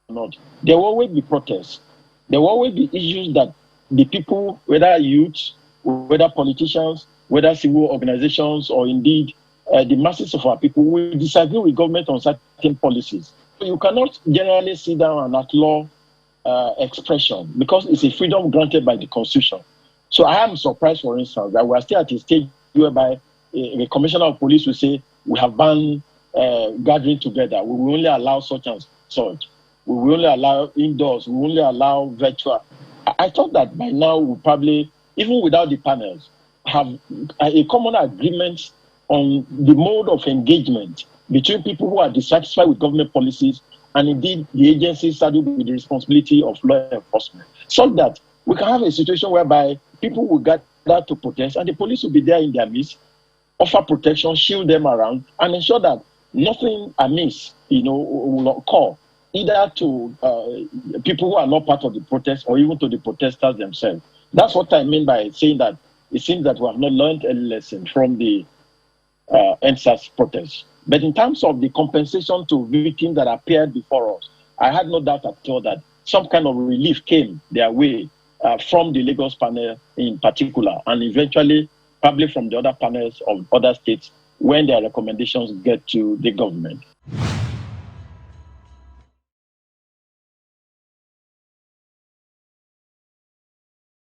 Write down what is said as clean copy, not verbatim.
not, there will always be protests. There will always be issues that the people, whether youth, whether politicians, whether civil organizations, or indeed the masses of our people, will disagree with government on certain policies. So you cannot generally sit down and outlaw expression because it's a freedom granted by the Constitution. So I am surprised, for instance, that we are still at a stage whereby a commissioner of police will say we have banned gathering together. We will only allow such and such. We will only allow indoors. We will only allow virtual. I thought that by now we probably, even without the panels, have a common agreement on the mode of engagement between people who are dissatisfied with government policies and indeed the agencies saddled with the responsibility of law enforcement, so that we can have a situation whereby people will gather to protest and the police will be there in their midst, offer protection, shield them around, and ensure that nothing amiss, will occur, either to people who are not part of the protest or even to the protesters themselves. That's what I mean by saying that it seems that we have not learned any lesson from the ENDSARS protest. But in terms of the compensation to victims that appeared before us, I had no doubt at all that some kind of relief came their way from the Lagos panel in particular, and eventually probably from the other panels of other states when their recommendations get to the government.